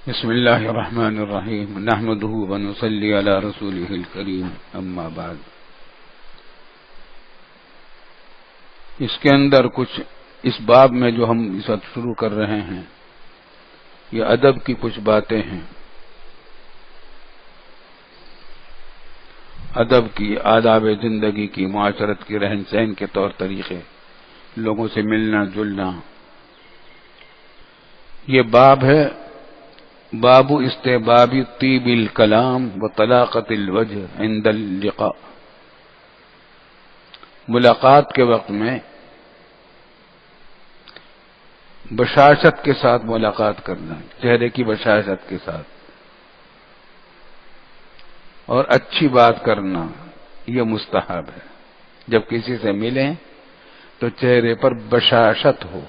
بسم اللہ الرحمن الرحیم نحمده ونصلی علی رسوله الکریم اما بعد۔ اس کے اندر کچھ اس باب میں جو ہم اس وقت شروع کر رہے ہیں یہ ادب کی کچھ باتیں ہیں، ادب کی، آداب زندگی کی، معاشرت کی، رہن سہن کے طور طریقے، لوگوں سے ملنا جلنا۔ یہ باب ہے باب استحباب طیب الکلام و طلاقت الوجہ عند اللقاء۔ ملاقات کے وقت میں بشاشت کے ساتھ ملاقات کرنا، چہرے کی بشاشت کے ساتھ، اور اچھی بات کرنا یہ مستحب ہے۔ جب کسی سے ملیں تو چہرے پر بشاشت ہو،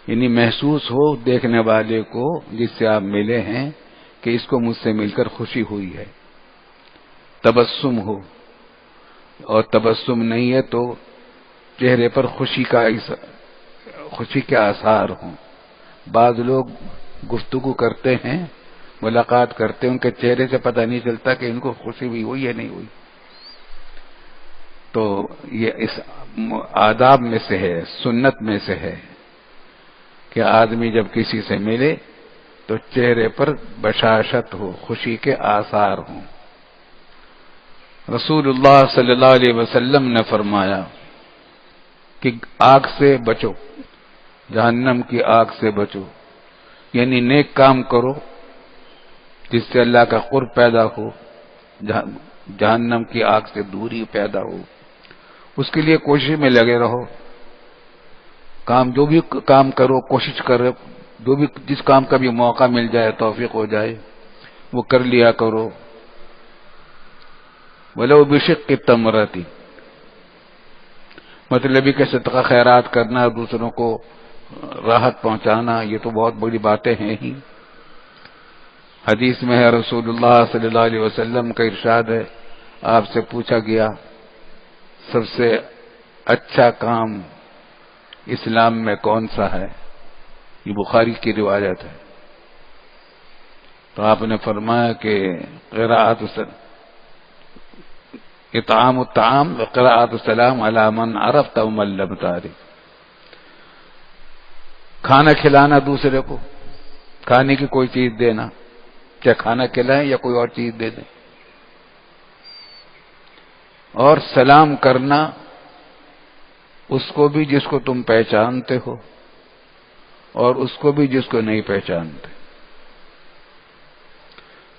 یعنی محسوس ہو دیکھنے والے کو جس سے آپ ملے ہیں کہ اس کو مجھ سے مل کر خوشی ہوئی ہے، تبسم ہو، اور تبسم نہیں ہے تو چہرے پر خوشی کے آثار ہوں۔ بعض لوگ گفتگو کرتے ہیں، ملاقات کرتے ہیں، ان کے چہرے سے پتہ نہیں چلتا کہ ان کو خوشی بھی ہوئی یا نہیں ہوئی۔ تو یہ اس آداب میں سے ہے، سنت میں سے ہے کہ آدمی جب کسی سے ملے تو چہرے پر بشاشت ہو، خوشی کے آثار ہوں۔ رسول اللہ صلی اللہ علیہ وسلم نے فرمایا کہ آگ سے بچو، جہنم کی آگ سے بچو، یعنی نیک کام کرو جس سے اللہ کا قرب پیدا ہو، جہنم کی آگ سے دوری پیدا ہو، اس کے لیے کوشش میں لگے رہو۔ جو بھی کام کرو، کوشش کرو، جس کام کا بھی موقع مل جائے، توفیق ہو جائے، وہ کر لیا کرو۔ ولو بشق تمرۃ، مطلب کہ صدقہ خیرات کرنا، دوسروں کو راحت پہنچانا، یہ تو بہت بڑی باتیں ہیں ہی۔ حدیث میں ہے، رسول اللہ صلی اللہ علیہ وسلم کا ارشاد ہے، آپ سے پوچھا گیا سب سے اچھا کام اسلام میں کون سا ہے؟ یہ بخاری کی روایت ہے۔ تو آپ نے فرمایا کہ اطعام الطعام وقراءۃ السلام علی من عرفت ومن لم تعرف، کھانا کھلانا دوسرے کو، کھانے کی کوئی چیز دینا، چاہے کھانا کھلائیں یا کوئی اور چیز دے دیں، اور سلام کرنا اس کو بھی جس کو تم پہچانتے ہو اور اس کو بھی جس کو نہیں پہچانتے۔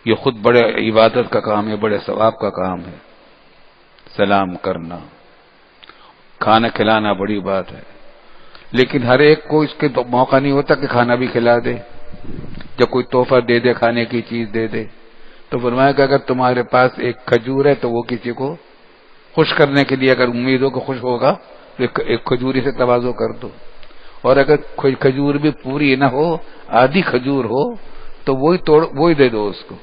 یہ خود بڑے عبادت کا کام ہے، بڑے ثواب کا کام ہے، سلام کرنا۔ کھانا کھلانا بڑی بات ہے، لیکن ہر ایک کو اس کے موقع نہیں ہوتا کہ کھانا بھی کھلا دے، جب کوئی تحفہ دے دے، کھانے کی چیز دے دے۔ تو فرمایا کہ اگر تمہارے پاس ایک کھجور ہے تو وہ کسی کو خوش کرنے کے لیے، اگر امید ہو کہ خوش ہوگا، ایک کھجوری سے تواضع کر دو، اور اگر کوئی کھجور بھی پوری نہ ہو، آدھی کھجور ہو، تو وہی دے دو اس کو،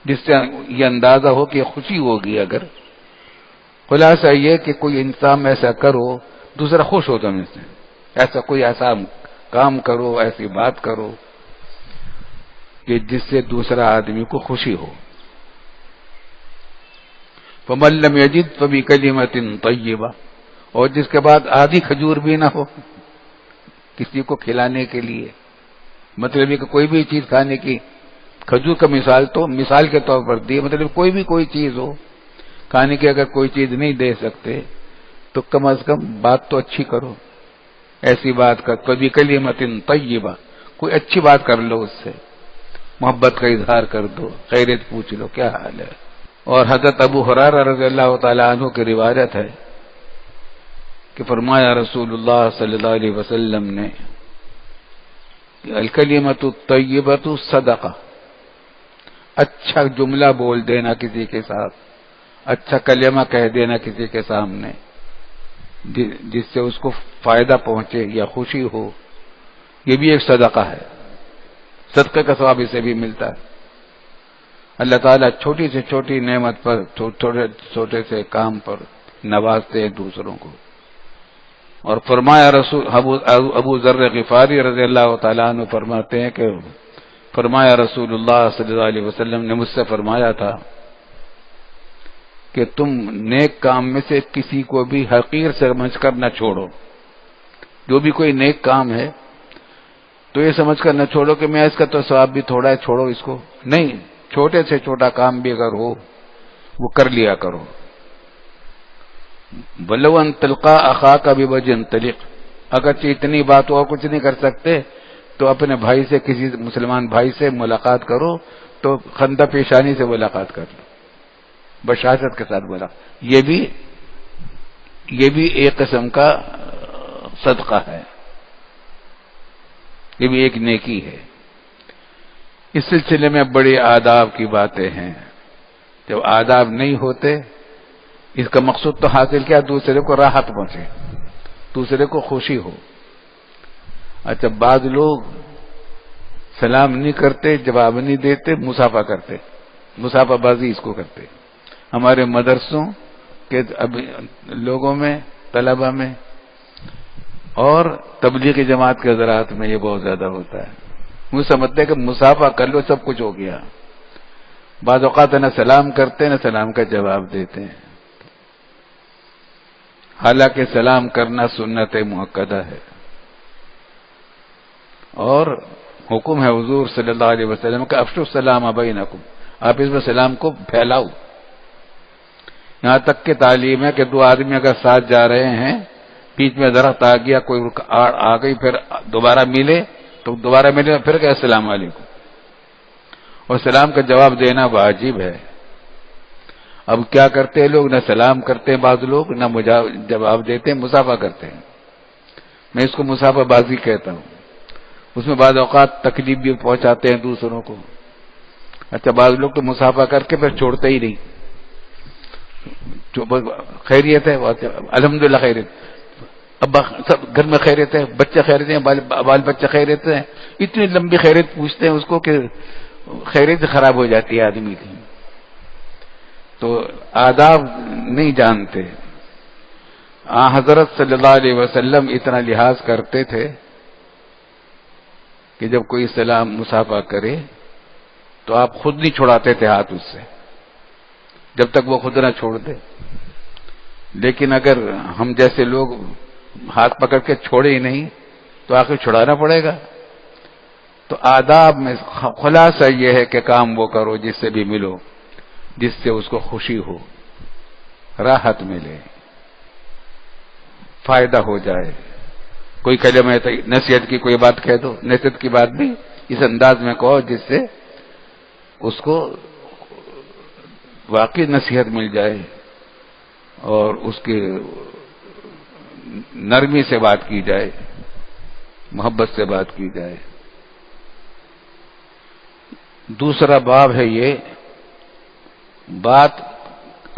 جس سے یہ اندازہ ہو کہ خوشی ہوگی۔ اگر خلاصہ یہ کہ کوئی انسان ایسا کرو دوسرا خوش ہو تم سے، ایسا کام کرو، ایسی بات کرو کہ جس سے دوسرا آدمی کو خوشی ہو۔ فمن لم یجد فبکلمۃ طیبہ، اور جس کے بعد آدھی کھجور بھی نہ ہو کسی کو کھلانے کے لیے، مطلب یہ کہ کوئی بھی چیز کھانے کی، کھجور کا مثال کے طور پر دی، مطلب کوئی چیز ہو کھانے کی، اگر کوئی چیز نہیں دے سکتے تو کم از کم بات تو اچھی کرو، ایسی بات کر، فبکلمۃ طیبہ، کوئی اچھی بات کر لو، اس سے محبت کا اظہار کر دو، خیریت پوچھ لو، کیا حال ہے۔ اور حضرت ابو ہریرہ رضی اللہ تعالی عنہ کی روایت ہے کہ فرمایا رسول اللہ صلی اللہ علیہ وسلم نے کہ الکلمۃ الطیبۃ صدقہ، اچھا جملہ بول دینا کسی کے ساتھ، اچھا کلمہ کہہ دینا کسی کے سامنے جس سے اس کو فائدہ پہنچے یا خوشی ہو، یہ بھی ایک صدقہ ہے، صدقے کا ثواب اسے بھی ملتا ہے۔ اللہ تعالیٰ چھوٹی سے چھوٹی نعمت پر، چھوٹے سے کام پر نوازتے ہیں دوسروں کو۔ اور فرمایا رسول ابو ذر غفاری رضی اللہ تعالیٰ عنہ فرماتے ہیں کہ فرمایا رسول اللہ صلی اللہ علیہ وسلم نے مجھ سے فرمایا تھا کہ تم نیک کام میں سے کسی کو بھی حقیر سمجھ کر نہ چھوڑو. جو بھی کوئی نیک کام ہے تو یہ سمجھ کر نہ چھوڑو کہ میں اس کا تو ثواب بھی تھوڑا ہے، چھوڑو اس کو. نہیں، چھوٹے سے چھوٹا کام بھی اگر ہو وہ کر لیا کرو. وَلَوْ أَن تَلْقَىٰ أَخَاكَ بِوَجْهٍ طَلِقٍ، اگرچہ اتنی بات اور کچھ نہیں کر سکتے تو اپنے بھائی سے، کسی مسلمان بھائی سے ملاقات کرو تو خندہ پیشانی سے ملاقات کر لو، بشاشت کے ساتھ بولا. یہ بھی ایک قسم کا صدقہ ہے، یہ بھی ایک نیکی ہے. اس سلسلے میں بڑے آداب کی باتیں ہیں. جب آداب نہیں ہوتے، اس کا مقصود تو حاصل کیا؟ دوسرے کو راحت پہنچے، دوسرے کو خوشی ہو. اچھا، بعض لوگ سلام نہیں کرتے، جواب نہیں دیتے، مصافحہ کرتے، مصافحہ بازی اس کو کرتے. ہمارے مدرسوں کے لوگوں میں، طلبہ میں اور تبلیغی جماعت کے حضرات میں یہ بہت زیادہ ہوتا ہے. وہ سمجھتے کہ مصافحہ کر لو سب کچھ ہو گیا. بعض اوقات نہ سلام کرتے، نہ سلام کا جواب دیتے ہیں. حالانکہ سلام کرنا سنت مؤکدہ ہے اور حکم ہے حضور صلی اللہ علیہ وسلم کا افشوا السلام بینکم، آپ اس میں سلام کو پھیلاؤ. یہاں تک کہ تعلیم ہے کہ دو آدمی اگر ساتھ جا رہے ہیں، بیچ میں درخت آ گیا، کوئی آ گئی، پھر دوبارہ ملے تو دوبارہ ملے پھر کہ السلام علیکم، اور سلام کا جواب دینا واجب ہے. اب کیا کرتے ہیں لوگ؟ نہ سلام کرتے ہیں بعض لوگ، نہ جواب دیتے ہیں، مصافحہ کرتے ہیں. میں اس کو مصافحہ بازی کہتا ہوں. اس میں بعض اوقات تکلیف بھی پہنچاتے ہیں دوسروں کو. اچھا، بعض لوگ تو مصافحہ کر کے پھر چھوڑتے ہی نہیں. خیریت ہے، الحمدللہ خیریت، ابا سب گھر میں خیریت ہے، بچے خیریت ہیں، بال بچے خیریت ہیں. اتنی لمبی خیریت پوچھتے ہیں اس کو کہ خیریت خراب ہو جاتی ہے آدمی کی. تو آداب نہیں جانتے. حضرت صلی اللہ علیہ وسلم اتنا لحاظ کرتے تھے کہ جب کوئی سلام مصافحہ کرے تو آپ خود نہیں چھڑاتے تھے ہاتھ اس سے جب تک وہ خود نہ چھوڑ دے. لیکن اگر ہم جیسے لوگ ہاتھ پکڑ کے چھوڑے ہی نہیں تو آخر چھڑانا پڑے گا. تو آداب میں خلاصہ یہ ہے کہ کام وہ کرو جس سے بھی ملو، جس سے اس کو خوشی ہو، راحت ملے، فائدہ ہو جائے. کوئی کلمہ نصیحت کی کوئی بات کہہ دو، نصیحت کی بات بھی اس انداز میں کہو جس سے اس کو واقعی نصیحت مل جائے اور اس کی نرمی سے بات کی جائے، محبت سے بات کی جائے. دوسرا باب ہے یہ، بات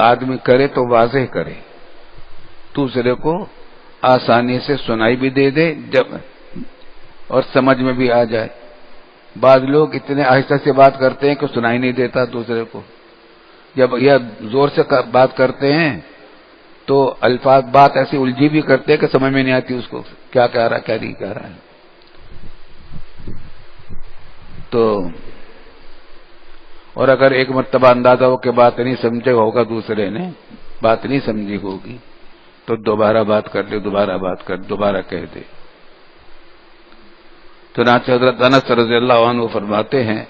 آدمی کرے تو واضح کرے، دوسرے کو آسانی سے سنائی بھی دے دے اور سمجھ میں بھی آ جائے. بعض لوگ اتنے آہستہ سے بات کرتے ہیں کہ سنائی نہیں دیتا دوسرے کو، جب یہ زور سے بات کرتے ہیں تو الفاظ بات ایسی الجھی بھی کرتے ہیں کہ سمجھ میں نہیں آتی اس کو کیا کہہ رہا کیا نہیں کہہ رہا ہے. تو اور اگر ایک مرتبہ اندازہ ہو کہ بات نہیں سمجھے ہوگا، دوسرے نے بات نہیں سمجھی ہوگی تو دوبارہ بات کر لے، دوبارہ بات کر، دوبارہ کہہ دے. چنانچہ حضرت انس رضی اللہ عنہ فرماتے ہیں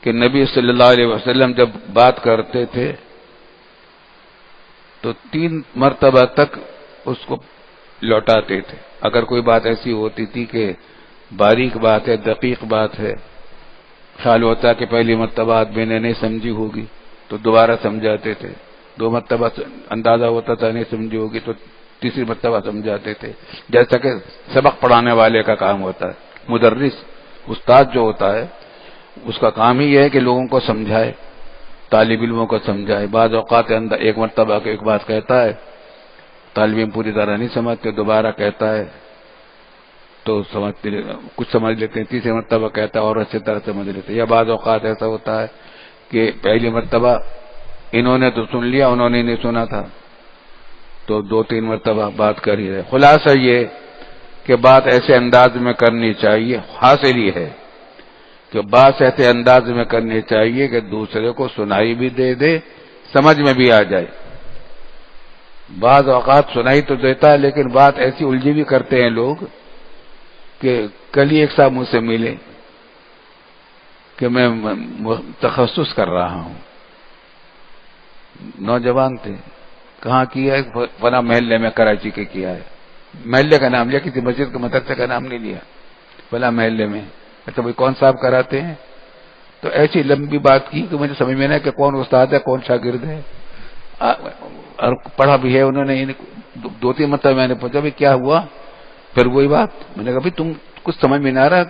کہ نبی صلی اللہ علیہ وسلم جب بات کرتے تھے تو 3 مرتبہ تک اس کو لوٹاتے تھے. اگر کوئی بات ایسی ہوتی تھی کہ باریک بات ہے، دقیق بات ہے، خیال ہوتا کہ پہلی مرتبہ آدمی نے نہیں سمجھی ہوگی تو دوبارہ سمجھاتے تھے. 2 مرتبہ اندازہ ہوتا تھا نہیں سمجھی ہوگی تو تیسری مرتبہ سمجھاتے تھے. جیسا کہ سبق پڑھانے والے کا کام ہوتا ہے، مدرس استاد جو ہوتا ہے اس کا کام ہی یہ ہے کہ لوگوں کو سمجھائے، طالب علموں کو سمجھائے. بعض اوقات ایک مرتبہ ایک بات کہتا ہے، طالب علم پوری طرح نہیں سمجھتے، دوبارہ کہتا ہے تو کچھ سمجھ لیتے ہیں، تیسری مرتبہ کہتا ہے اور اچھی طرح سمجھ لیتے ہیں. یا بعض اوقات ایسا ہوتا ہے کہ پہلی مرتبہ انہوں نے تو سن لیا، انہوں نے نہیں سنا تھا تو 2-3 مرتبہ بات کر ہی رہے. خلاصہ یہ کہ بات ایسے انداز میں کرنی چاہیے. حاصل یہ ہے کہ بات ایسے انداز میں کرنی چاہیے کہ دوسرے کو سنائی بھی دے سمجھ میں بھی آ جائے. بعض اوقات سنائی تو دیتا ہے لیکن بات ایسی الجھی بھی کرتے ہیں لوگ کہ کل ہی ایک صاحب مجھ سے ملے کہ میں تخصص کر رہا ہوں. نوجوان تھے. کہاں کیا ہے؟ فلاں محلے میں کراچی کے کیا ہے. محلے کا نام لیا, کسی مسجد کے مدرسے کا نام نہیں لیا. فلاں محلے میں. اچھا بھائی کون صاحب کراتے ہیں؟ تو ایسی لمبی بات کی کہ مجھے سمجھ میں نہیں کہ کون استاد ہے کون شاگرد ہے. اور پڑھا بھی ہے انہوں نے. 2-3 مرتبہ میں نے پوچھا بھائی کیا ہوا؟ پھر وہی بات. میں نے کہا بھائی تم کچھ سمجھ میں نہ آ رہا,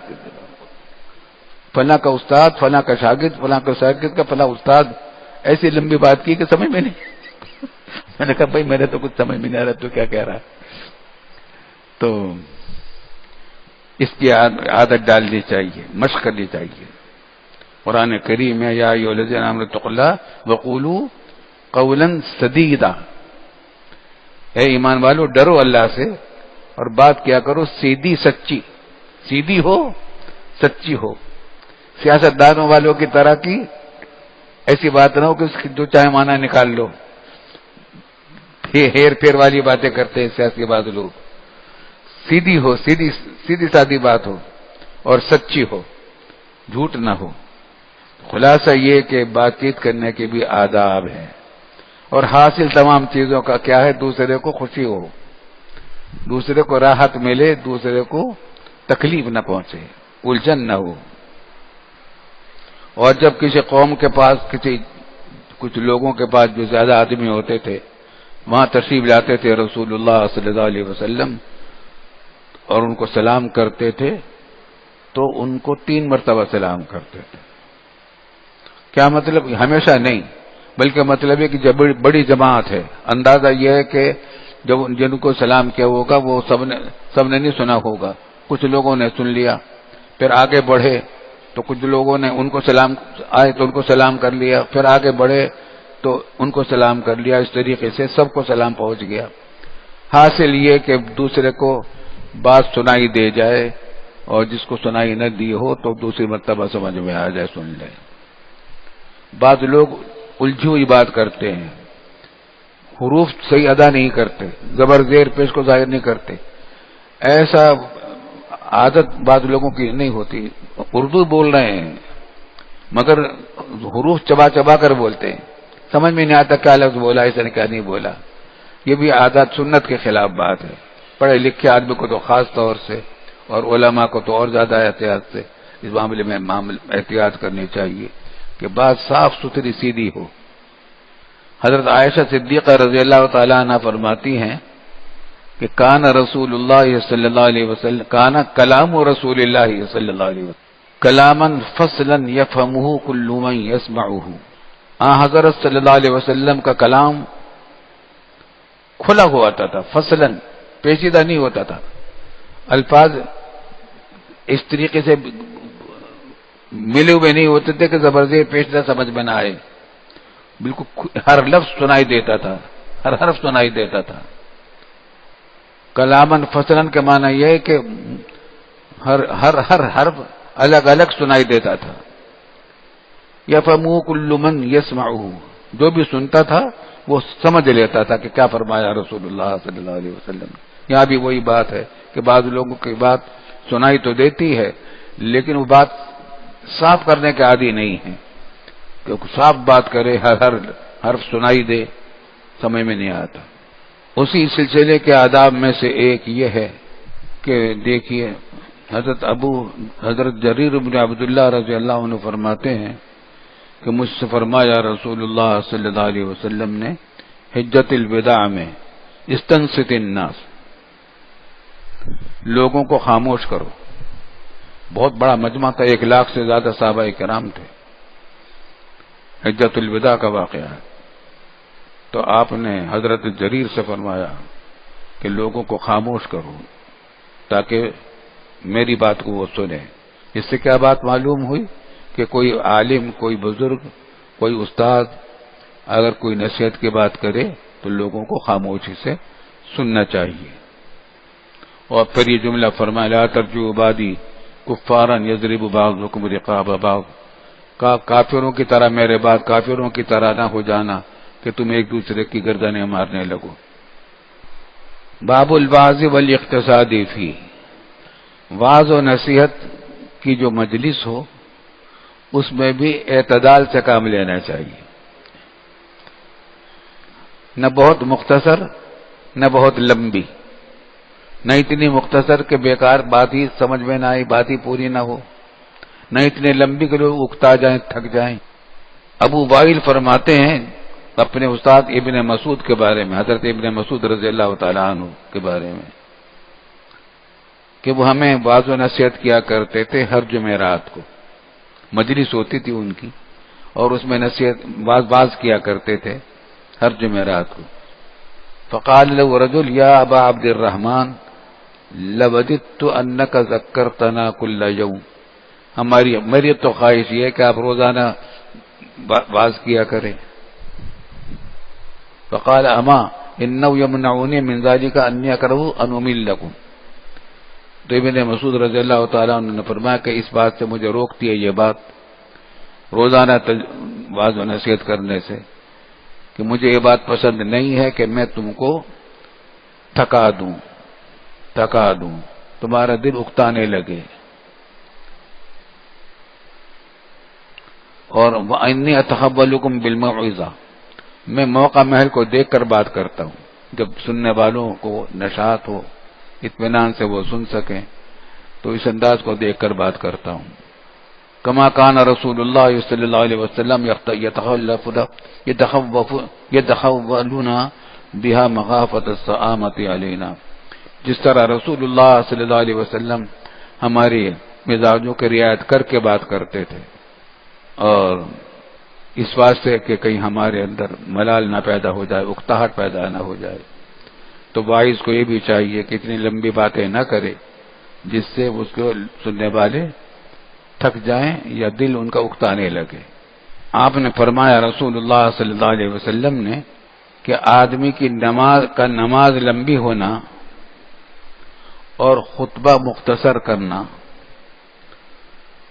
فلاں کا استاد, فلاں کا شاگرد, فلاں کا شاگرد کا فلاں استاد. ایسی لمبی بات کی کہ سمجھ میں نہیں. میں نے کہا بھائی میرے تو کچھ سمجھ میں نہیں آ رہا تو کیا کہہ رہا. تو اس کی عادت ڈالنی چاہیے, مشق کرنی چاہیے. قرآن کریم میں یا ایھا الذین آمنوا اتقوا اللہ وقولوا قولا سدیدا, اے ایمان والو ڈرو اللہ سے اور بات کیا کرو سیدھی سچی. سیدھی ہو, سچی ہو. سیاست دانوں والوں کی طرح کی ایسی بات نہ ہو کہ اس کی جو چاہے معنی نکال لو. ہیر پھیر والی باتیں کرتے ہیں سیاسی بعض لوگ. سیدھی ہو, سیدھی سادی بات ہو اور سچی ہو, جھوٹ نہ ہو. خلاصہ یہ کہ بات چیت کرنے کے بھی آداب ہیں اور حاصل تمام چیزوں کا کیا ہے؟ دوسرے کو خوشی ہو, دوسرے کو راحت ملے, دوسرے کو تکلیف نہ پہنچے, الجھن نہ ہو. اور جب کسی قوم کے پاس کچھ لوگوں کے پاس جو زیادہ آدمی ہوتے تھے وہاں تشریف لاتے تھے رسول اللہ صلی اللہ علیہ وسلم اور ان کو سلام کرتے تھے تو ان کو 3 مرتبہ سلام کرتے تھے. کیا مطلب؟ ہمیشہ نہیں, بلکہ مطلب ہے کہ جب بڑی جماعت ہے, اندازہ یہ ہے کہ جب جن کو سلام کیا ہوگا وہ سب نے نہیں سنا ہوگا, کچھ لوگوں نے سن لیا, پھر آگے بڑھے تو کچھ لوگوں نے ان کو سلام آئے تو ان کو سلام کر لیا, پھر آگے بڑھے تو ان کو سلام کر لیا. اس طریقے سے سب کو سلام پہنچ گیا. حاصل یہ کہ دوسرے کو بات سنائی دے جائے اور جس کو سنائی نہ دی ہو تو دوسری مرتبہ سمجھ میں آ جائے, سن لے. بعض لوگ الجھی ہوئی بات کرتے ہیں, حروف صحیح ادا نہیں کرتے, زبر زیر پیش کو ظاہر نہیں کرتے. ایسا عادت بعض لوگوں کی نہیں ہوتی. اردو بول رہے ہیں مگر حروف چبا چبا کر بولتے ہیں, سمجھ میں نہیں آتا کیا لفظ بولا, ایسا نے کیا نہیں بولا. یہ بھی عادت سنت کے خلاف بات ہے. پڑھے لکھے آدمی کو تو خاص طور سے اور علماء کو تو اور زیادہ احتیاط سے اس معاملے میں احتیاط کرنی چاہیے کہ بات صاف ستھری سیدھی ہو. حضرت عائشہ صدیقہ رضی اللہ تعالی عنہ فرماتی ہیں کہ کان رسول اللہ صلی اللہ علیہ وسلم کان کلام رسول اللہ صلی اللہ علیہ وسلم کلاما فصلا یفہمہ کل من یسمعہ. حضرت صلی اللہ علیہ وسلم کا کلام کھلا ہوا تھا, فصلا پیچیدہ نہیں ہوتا تھا. الفاظ اس طریقے سے ملے ہوئے نہیں ہوتے تھے کہ زبردیر پیچیدہ سمجھ میں نہ آئے. بالکل ہر لفظ سنائی دیتا تھا, ہر حرف سنائی دیتا تھا. کلامن فصلن کے معنی یہ ہے کہ ہر حرف الگ الگ سنائی دیتا تھا. یفہمہ کل من یسمعہ, جو بھی سنتا تھا وہ سمجھ لیتا تھا کہ کیا فرمایا رسول اللہ صلی اللہ علیہ وسلم. یہاں بھی وہی بات ہے کہ بعض لوگوں کی بات سنائی تو دیتی ہے لیکن وہ بات صاف کرنے کے عادی نہیں ہے, کیونکہ صاف بات کرے, ہر حرف سنائی دے, سمجھ میں نہیں آتا. اسی سلسلے کے آداب میں سے ایک یہ ہے کہ دیکھیے حضرت جریر بن عبداللہ رضی اللہ عنہ فرماتے ہیں کہ مجھ سے فرمایا رسول اللہ صلی اللہ علیہ وسلم نے حجت الوداع میں استنصت الناس, لوگوں کو خاموش کرو. بہت بڑا مجمع تھا, 1 لاکھ سے زیادہ صحابہ کرام تھے. حجت الوداع کا واقعہ ہے. تو آپ نے حضرت جریر سے فرمایا کہ لوگوں کو خاموش کرو تاکہ میری بات کو وہ سنیں. اس سے کیا بات معلوم ہوئی کہ کوئی عالم, کوئی بزرگ, کوئی استاد اگر کوئی نصیحت کی بات کرے تو لوگوں کو خاموشی سے سننا چاہیے. اور پھر یہ جملہ فرمایا لا ترجعوا بعدی کفارا یضرب بعضکم رقاب بعض، کافروں کی طرح میرے بعد کافروں کی طرح نہ ہو جانا کہ تم ایک دوسرے کی گردنیں مارنے لگو۔ باب الوعظ والاقتصاد فی، وعظ و نصیحت کی جو مجلس ہو اس میں بھی اعتدال سے کام لینا چاہیے، نہ بہت مختصر نہ بہت لمبی، نہ اتنی مختصر کہ بیکار بات ہی سمجھ میں نہ آئی، بات ہی پوری نہ ہو، نہ اتنے لمبی کہ لوگ اکتا جائیں تھک جائیں۔ ابو وائل فرماتے ہیں اپنے استاد ابن مسعود کے بارے میں، حضرت ابن مسعود رضی اللہ تعالیٰ عنہ کے بارے میں، کہ وہ ہمیں وعظ و نصیحت کیا کرتے تھے ہر جمعرات کو، مجلس ہوتی تھی ان کی اور اس میں نصیحت واز کیا کرتے تھے ہر جمعرات کو۔ فقال له رجل یا ابا عبد الرحمن لوددت انک ذکرتنا کل یوم، میری تو خواہش یہ ہے کہ آپ روزانہ واز کیا کریں۔ فقال اما انه يمنعني من ذلك انی اکرہ ان امل لکم، تو ابن مسعود رضی اللہ تعالیٰ عنہ نے فرمایا کہ اس بات سے مجھے روکتی ہے یہ بات روزانہ واز و نصیحت کرنے سے، کہ مجھے یہ بات پسند نہیں ہے کہ میں تم کو تھکا دوں، تمہارا دل اکتانے لگے۔ اور وانی اتحولکم بالموعظہ، میں موقع محل کو دیکھ کر بات کرتا ہوں، جب سننے والوں کو نشاط ہو، اطمینان سے وہ سن سکیں، تو اس انداز کو دیکھ کر بات کرتا ہوں۔ کما کان رسول اللہ صلی اللہ علیہ وسلم یتخولنا بها مخافۃ السآمۃ علینا، جس طرح رسول اللہ صلی اللہ علیہ وسلم ہماری مزاجوں کی رعایت کر کے بات کرتے تھے، اور اس واسطے کہ کہیں ہمارے اندر ملال نہ پیدا ہو جائے، اکتاہٹ پیدا نہ ہو جائے، تو واعظ کو یہ بھی چاہیے کہ اتنی لمبی باتیں نہ کرے جس سے اس کو سننے والے تھک جائیں یا دل ان کا اکتانے لگے۔ آپ نے فرمایا رسول اللہ صلی اللہ علیہ وسلم نے کہ آدمی کی نماز لمبی ہونا اور خطبہ مختصر کرنا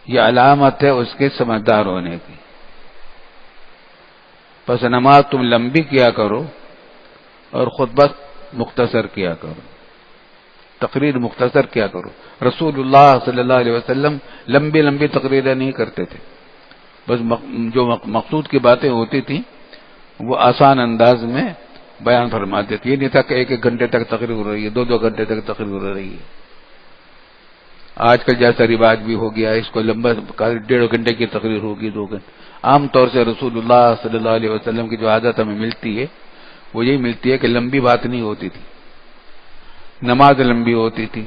یہ علامت ہے اس کے سمجھدار ہونے کی۔ پس نماز تم لمبی کیا کرو اور خطبہ مختصر کیا کرو، تقریر مختصر کیا کرو۔ رسول اللہ صلی اللہ علیہ وسلم لمبی تقریریں نہیں کرتے تھے، بس جو مقصود کی باتیں ہوتی تھیں وہ آسان انداز میں بیان فرماتے تھے۔ یہ نہیں تھا کہ ایک گھنٹے تک تقریر ہو رہی ہے، 2 گھنٹے تک تقریر ہو رہی ہے۔ آج کل جیسا رواج بھی ہو گیا ہے، اس کو لمبا 1.5 گھنٹے کی تقریر ہوگی، 2 گھنٹے۔ عام طور سے رسول اللہ صلی اللہ علیہ وسلم کی جو عادت ہمیں ملتی ہے وہ یہی ملتی ہے کہ لمبی بات نہیں ہوتی تھی، نماز لمبی ہوتی تھی،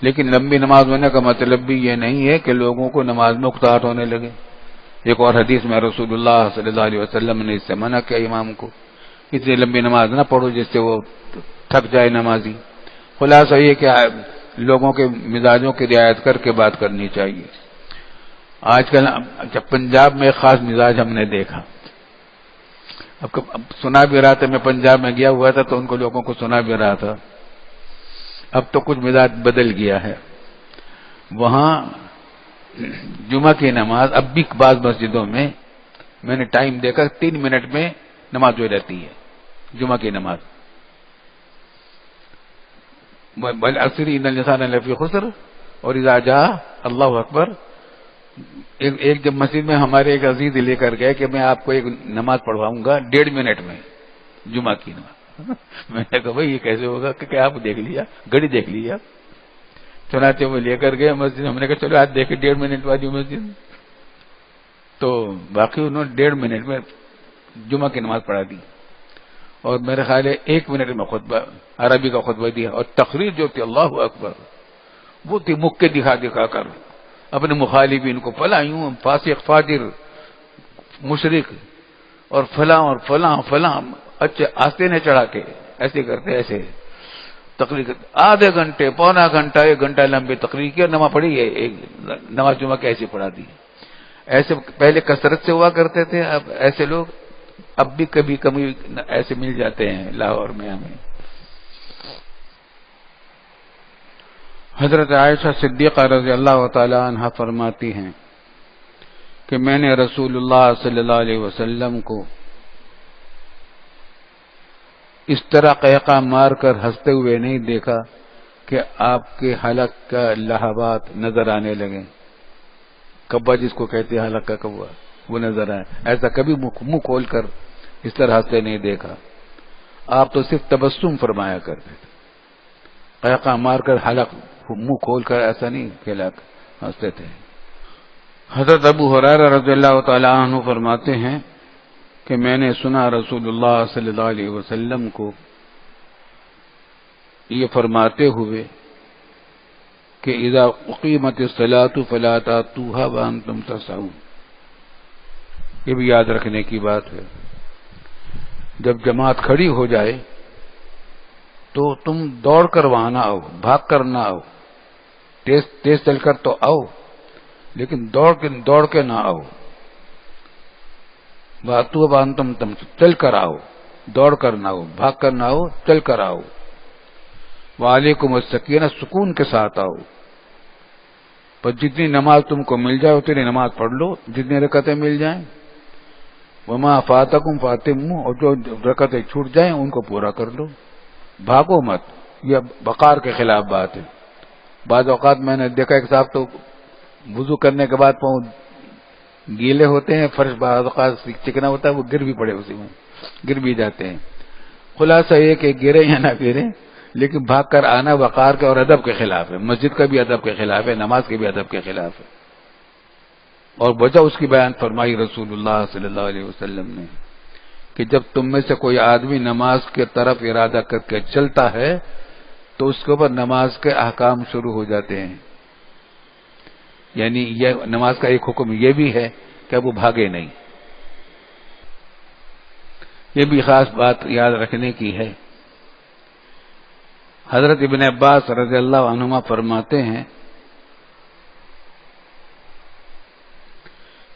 لیکن لمبی نماز ہونے کا مطلب بھی یہ نہیں ہے کہ لوگوں کو نماز میں اکتاہٹ ہونے لگے۔ ایک اور حدیث میں رسول اللہ صلی اللہ علیہ وسلم نے اس سے منع کیا امام کو، اتنی لمبی نماز نہ پڑھو جس سے وہ تھک جائے نمازی۔ خلاصہ یہ کہ لوگوں کے مزاجوں کی رعایت کر کے بات کرنی چاہیے۔ آج کل جب پنجاب میں خاص مزاج ہم نے دیکھا، اب سنا بھی رہا تھا، میں پنجاب میں گیا ہوا تھا تو ان کو لوگوں کو سنا بھی رہا تھا، اب تو کچھ مزاج بدل گیا ہے۔ وہاں جمعہ کی نماز اب بھی بعض مسجدوں میں میں نے ٹائم دیکھا 3 منٹ میں نماز ہو جاتی ہے، جمعہ کی نماز۔ بالعصر ان الانسان لفی خسر اور اذا جاء اللہ اکبر۔ ایک جب مسجد میں ہمارے ایک عزیز لے کر گئے کہ میں آپ کو ایک نماز پڑھواؤں گا 1.5 منٹ میں، جمعہ کی نماز۔ میں نے کہا بھائی یہ کیسے ہوگا کہ آپ دیکھ لیا، گھڑی دیکھ لیا۔ چنانچہ وہ لے کر گئے مسجد، ہم نے کہا چلو آج دیکھیں 1.5 منٹ والی مسجد، تو باقی انہوں نے 1.5 منٹ میں جمعہ کی نماز پڑھا دی، اور میرے خیال ہے 1 منٹ میں خطبہ عربی کا خطبہ دیا، اور تقریر جو تھی اللہ اکبر وہ تھی مکے دکھا کر اپنے مخالفین کو فلاں یوں فاسق فاجر مشرک اور فلاں اچھے آستے نے چڑھا کے ایسے کرتے ایسے تقریر کرتے، آدھے گھنٹے پونا گھنٹہ 1 گھنٹہ لمبی تقریر کی، اور نماز پڑھی ہے، نماز جمعہ کیسے پڑھا دی۔ ایسے پہلے کثرت سے ہوا کرتے تھے، اب ایسے لوگ اب بھی کبھی ایسے مل جاتے ہیں لاہور میں ہمیں۔ حضرت عائشہ صدیقہ رضی اللہ تعالی عنہا فرماتی ہیں کہ میں نے رسول اللہ صلی اللہ علیہ وسلم کو اس طرح قہقہ مار کر ہنستے ہوئے نہیں دیکھا کہ آپ کے حلق کا لہبات نظر آنے لگے. کبا جس کو کہتے ہیں حلق کا کبا وہ نظر آئے. ایسا کبھی منہ کھول کر اس طرح ہنستے نہیں دیکھا. آپ تو صرف تبسم فرمایا کرتے تھے. قہقہ مار کر حلق منہ کھول کر ایسا نہیں کھیلا ہنستے تھے. حضرت ابو ہریرہ رضی اللہ تعالی عنہ فرماتے ہیں کہ میں نے سنا رسول اللہ صلی اللہ علیہ وسلم کو یہ فرماتے ہوئے کہ اذا اقیمت الصلاۃ فلا تأتوها وانتم تسعون. یہ بھی یاد رکھنے کی بات ہے. جب جماعت کھڑی ہو جائے تو تم دوڑ کر وہاں نہ آؤ، بھاگ کر نہ آؤ. تیز چل کر تو آؤ لیکن دوڑ کے نہ آؤ. باتو وانتم تم چل کر آؤ، دوڑ کر نہ آؤ، بھاگ کر نہ آؤ، چل کر آؤ. وعلیکم السکینہ، سکون کے ساتھ آؤ. پر جتنی نماز تم کو مل جائے اتنی نماز پڑھ لو، جتنی رکعتیں مل جائیں. وما فاتکم فاتموا، اور جو رکعتیں چھوٹ جائیں ان کو پورا کر لو. بھاگو مت. یہ وقار کے خلاف بات ہے. بعض اوقات میں نے دیکھا ایک صاحب تو وضو کرنے کے بعد پاؤں گیلے ہوتے ہیں، فرش بعض اوقات چکنا ہوتا ہے، وہ گر بھی پڑے اسی میں، گر بھی جاتے ہیں. خلاصہ یہ کہ گرے یا نہ گرے لیکن بھاگ کر آنا وقار کے اور ادب کے خلاف ہے. مسجد کا بھی ادب کے خلاف ہے، نماز کے بھی ادب کے خلاف ہے. اور وجہ اس کی بیان فرمائی رسول اللہ صلی اللہ علیہ وسلم نے کہ جب تم میں سے کوئی آدمی نماز کی طرف ارادہ کر کے چلتا ہے تو اس کے اوپر نماز کے احکام شروع ہو جاتے ہیں. یعنی یہ نماز کا ایک حکم یہ بھی ہے کہ وہ بھاگے نہیں. یہ بھی خاص بات یاد رکھنے کی ہے. حضرت ابن عباس رضی اللہ عنہما فرماتے ہیں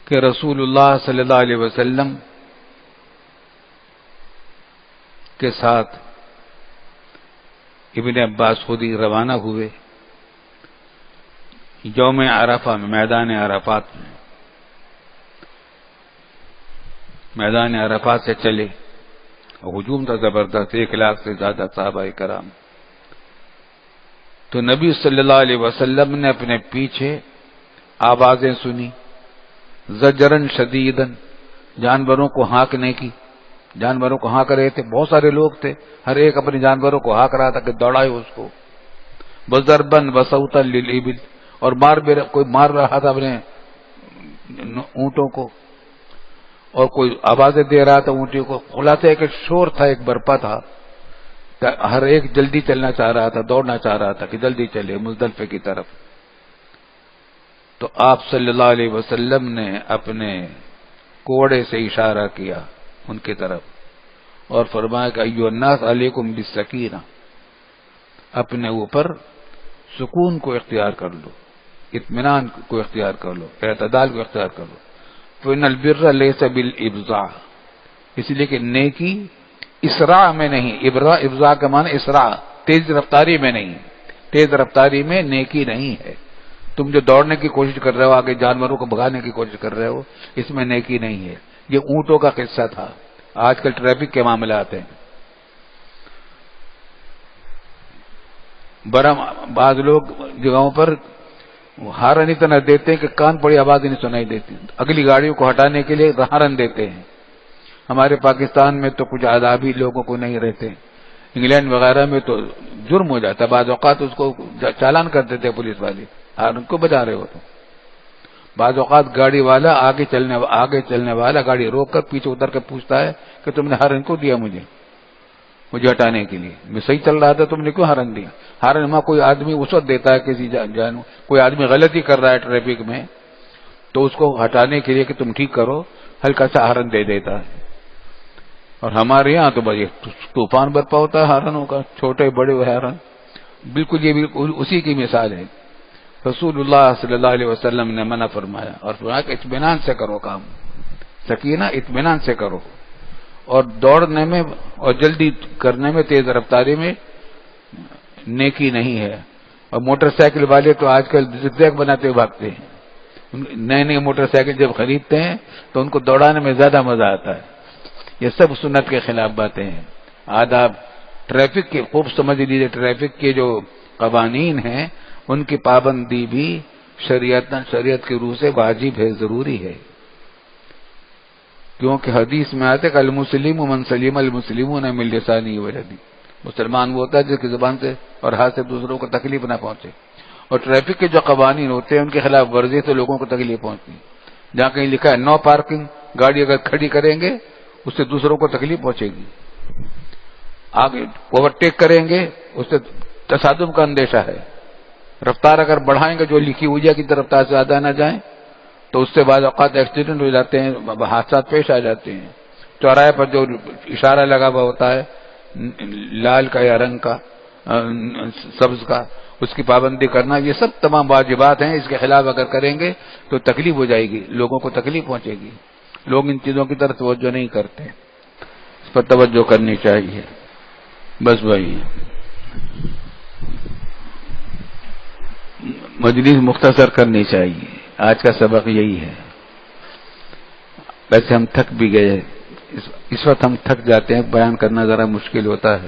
کہ رسول اللہ صلی اللہ علیہ وسلم کے ساتھ ابن عباس خود ہی روانہ ہوئے یوم عرفہ میں، میدان عرفات میں. میدان عرفات سے چلے. ہجوم تھا زبردست، 1,00,000 سے زیادہ صحابہ کرام. تو نبی صلی اللہ علیہ وسلم نے اپنے پیچھے آوازیں سنی، زجرن شدیدن، جانوروں کو ہانکنے کی. جانوروں کو ہانک رہے تھے، بہت سارے لوگ تھے، ہر ایک اپنے جانوروں کو ہانک رہا تھا کہ دوڑائے اس کو. بضربن وصوتا للابل، اور کوئی مار رہا تھا اپنے اونٹوں کو، اور کوئی آوازیں دے رہا تھا اونٹوں کو. خلاصہ ایک شور تھا، ایک برپا تھا. ہر ایک جلدی چلنا چاہ رہا تھا، دوڑنا چاہ رہا تھا کہ جلدی چلے مزدلفے کی طرف. تو آپ صلی اللہ علیہ وسلم نے اپنے کوڑے سے اشارہ کیا ان کی طرف اور فرمایا کہ ایھا الناس علیکم بالسکینہ، اپنے اوپر سکون کو اختیار کر لو، اطمینان کو اختیار کر لو، اعتدال کو اختیار کر لو. فإن البر لیس بالابزاع، اس لیے کہ نیکی اسراع میں نہیں. ابزاع کا معنی اسراع، تیز رفتاری میں نہیں. تیز رفتاری میں نیکی نہیں ہے. تم جو دوڑنے کی کوشش کر رہے ہو، آگے جانوروں کو بھگانے کی کوشش کر رہے ہو، اس میں نیکی نہیں ہے. یہ اونٹوں کا قصہ تھا. آج کل ٹریفک کے معاملات ہیں. بعض لوگ جگہوں پر ہارن اتنا دیتے ہیں کہ کان پڑی آواز ہی نہیں سنائی دیتی. اگلی گاڑیوں کو ہٹانے کے لیے ہارن دیتے ہیں. ہمارے پاکستان میں تو کچھ آدابی لوگوں کو نہیں رہتے. انگلینڈ وغیرہ میں تو جرم ہو جاتا. بعض اوقات اس کو چالان کر دیتے پولیس والے، ہارن کو بجا رہے ہو تو. بعض اوقات گاڑی والا آگے چلنے والا گاڑی روک کر پیچھے اتر کے پوچھتا ہے کہ تم نے ہارن کو دیا مجھے ہٹانے کے لیے؟ میں صحیح چل رہا تھا، تم نے کیوں ہارن دیا؟ ہارن میں کوئی آدمی اس وقت دیتا ہے کسی کوئی آدمی غلطی کر رہا ہے ٹریفک میں تو اس کو ہٹانے کے لیے کہ تم ٹھیک کرو، ہلکا سا ہارن دے دیتا ہے. اور ہمارے یہاں تو بھائی طوفان برپا ہوتا ہے ہارنوں کا، چھوٹے بڑے ہارن. بالکل یہ بالکل اسی کی مثال ہے. رسول اللہ صلی اللہ علیہ وسلم نے منع فرمایا اور فرمایا کہ اطمینان سے کرو کام، سکینہ اطمینان سے کرو. اور دوڑنے میں اور جلدی کرنے میں، تیز رفتاری میں نیکی نہیں ہے. اور موٹر سائیکل والے تو آج کل زگزیگ بناتے ہوئے بھاگتے ہیں. نئے نئے موٹر سائیکل جب خریدتے ہیں تو ان کو دوڑانے میں زیادہ مزہ آتا ہے. یہ سب سنت کے خلاف باتیں ہیں. آداب ٹریفک کے خوب سمجھ لیجیے، ٹریفک کے جو قوانین ہیں ان کی پابندی بھی شریعت کی روح سے واجب ہے، ضروری ہے. کیونکہ حدیث میں آتے کہ المسلم من سلم المسلمون من لسانه ویدہ، مسلمان وہ ہوتا ہے جس کی زبان سے اور ہاتھ سے دوسروں کو تکلیف نہ پہنچے. اور ٹریفک کے جو قوانین ہوتے ہیں ان کے خلاف ورزی سے لوگوں کو تکلیف پہنچتی. جہاں کہیں لکھا ہے نو پارکنگ، گاڑی اگر کھڑی کریں گے اس سے دوسروں کو تکلیف پہنچے گی. آگے اوورٹیک کریں گے اس سے تصادم کا اندیشہ ہے. رفتار اگر بڑھائیں گے جو لکھی ہوئی ہے کہ رفتار سے زیادہ نہ جائیں تو اس سے بعض اوقات ایکسیڈنٹ ہو جاتے ہیں، حادثات پیش آ جاتے ہیں. چوراہے پر جو اشارہ لگا ہوا ہوتا ہے لال کا یا رنگ کا، سبز کا، اس کی پابندی کرنا، یہ سب تمام واجبات ہیں. اس کے خلاف اگر کریں گے تو تکلیف ہو جائے گی، لوگوں کو تکلیف پہنچے گی. لوگ ان چیزوں کی طرف توجہ نہیں کرتے، اس پر توجہ کرنی چاہیے. بس بھائی مجلس مختصر کرنی چاہیے. آج کا سبق یہی ہے. ویسے ہم تھک بھی گئے، اس وقت ہم تھک جاتے ہیں، بیان کرنا ذرا مشکل ہوتا ہے.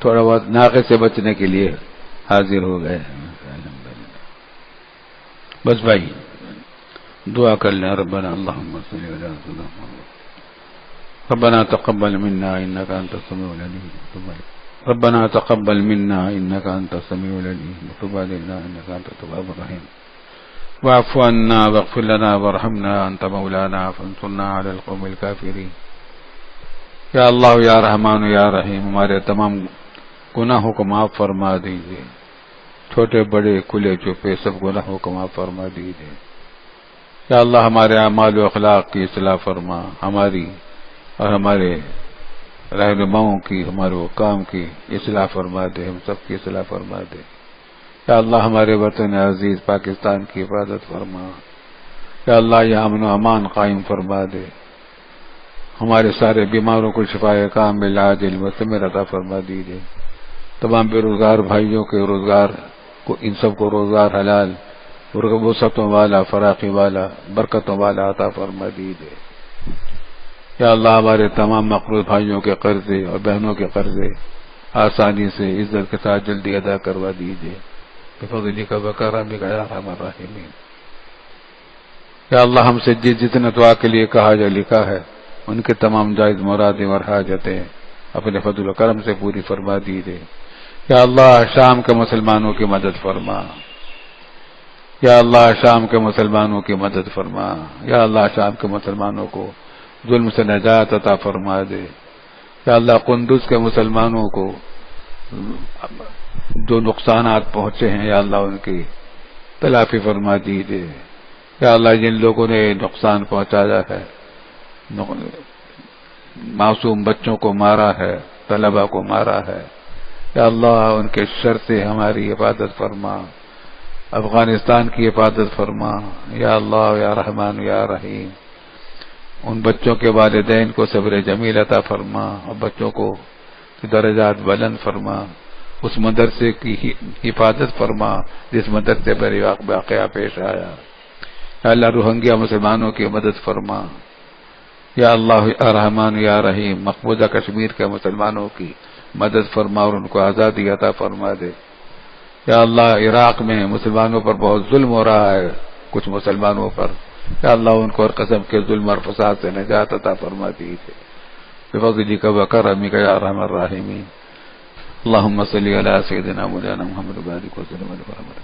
تھوڑا بہت ناقے سے بچنے کے لیے حاضر ہو گئے. بس بھائی دعا کر لیں. ربنا اللهم صل على سيدنا محمد ربنا تقبل منا انك انت السميع العليم ربنا تقبل منا انك انت السميع العليم وتب علينا انك انت التواب الرحيم واعف عنا واغفر لنا وارحمنا انت مولانا فانصرنا على القوم الكافرين. یا اللہ یا رحمان یا رحیم، ہمارے تمام گناہوں کو معاف فرما دیجیے، چھوٹے بڑے کھلے چھپے سب گناہوں کو معاف فرما دیجیے. یا اللہ ہمارے اعمال و اخلاق کی اصلاح فرما، ہماری اور ہمارے رہنماؤں کی، ہمارے حکام کی اصلاح فرما دے، ہم سب کی اصلاح فرما دے. یا اللہ ہمارے وطن عزیز پاکستان کی حفاظت فرما. یا اللہ یہ امن و امان قائم فرما دے. ہمارے سارے بیماروں کو شفائے کامل عاجل مستمر عطا فرما دیجیے. تمام بے روزگار بھائیوں کے روزگار کو، ان سب کو روزگار حلال، وسعتوں والا، فراخی والا، برکتوں والا عطا فرما دیجیے. یا اللہ ہمارے تمام مقروض بھائیوں کے قرضے اور بہنوں کے قرضے آسانی سے عزت کے ساتھ جلدی ادا کروا دیجیے. بفضلک وکرمک یا ارحم الراحمین. یا اللہ ہم سے جتنے دعا کے لیے کہا یا لکھا ہے ان کے تمام جائز مرادیں اور حاجتیں اپنے فضل و کرم سے پوری فرما دیجیے. یا اللہ شام کے مسلمانوں کی مدد فرما. یا اللہ شام کے مسلمانوں کی مدد فرما. یا اللہ شام کے مسلمانوں کو ظلم سے نجات عطا فرما دے. یا اللہ قندوز کے مسلمانوں کو جو نقصانات پہنچے ہیں یا اللہ ان کی تلافی فرما دیجیے. یا اللہ جن لوگوں نے نقصان پہنچایا ہے، معصوم بچوں کو مارا ہے، طلبہ کو مارا ہے، یا اللہ ان کے شر سے ہماری حفاظت فرما، افغانستان کی حفاظت فرما. یا اللہ یا رحمان یا رحیم ان بچوں کے والدین کو صبر جمیل عطا فرما اور بچوں کو درجات بلند فرما. اس مدرسے کی حفاظت فرما جس مدرسے پر واقعہ پیش آیا. یا اللہ روہنگیا مسلمانوں کی مدد فرما. یا اللہ یا رحمان یا رحیم مقبوضہ کشمیر کے مسلمانوں کی مدد فرما اور ان کو آزادی عطا فرما دے. یا اللہ عراق میں مسلمانوں پر بہت ظلم ہو رہا ہے، کچھ مسلمانوں پر، یا اللہ ان کو ہر قسم کے ظلم اور فساد سے نجات عطا فرما دیجیے. بفضلک وکرمک یا ارحم الراحمین. اللهم صل على سيدنا مولانا محمد وبارك وسلم علیہ وسلم.